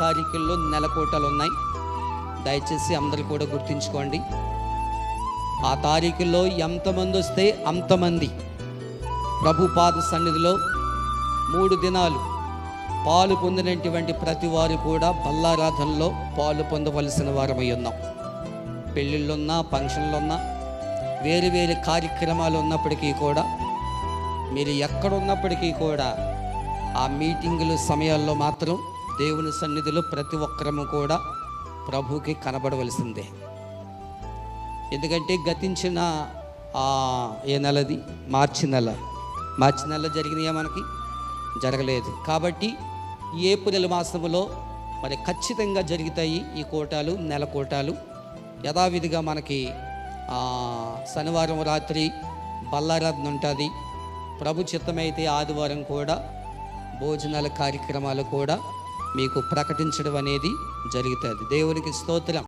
తారీఖుల్లో నెలకోటలు ఉన్నాయి. దయచేసి అందరూ కూడా గుర్తుంచుకోండి. ఆ తారీఖుల్లో ఎంతమంది వస్తే అంతమంది ప్రభు పాద సన్నిధిలో 3 దినాలు పాలు పొందినటువంటి ప్రతి వారు కూడా బల్లారాధనలో పాలు పొందవలసిన వారమై ఉన్నాం. పెళ్ళిళ్ళున్నా, ఫంక్షన్లున్నా, వేరు వేరు కార్యక్రమాలు ఉన్నప్పటికీ కూడా, మీరు ఎక్కడున్నప్పటికీ కూడా ఆ మీటింగుల సమయాల్లో మాత్రం దేవుని సన్నిధిలో ప్రతి ఒక్కరము కూడా ప్రభువుకి కనబడవలసిందే. ఎందుకంటే గతించిన ఏ నెలది? మార్చి నెల జరిగినాయా? మనకి జరగలేదు. కాబట్టి ఏప్రిల్ మాసంలో మరి ఖచ్చితంగా జరుగుతాయి ఈ కోటాలు, నెల కోటాలు. యథావిధిగా మనకి శనివారం రాత్రి బల్లారాధన ఉంటుంది. ప్రభు చిత్తమైతే ఆదివారం కూడా భోజనాల కార్యక్రమాలు కూడా మీకు ప్రకటించడం అనేది జరుగుతుంది. దేవునికి స్తోత్రం.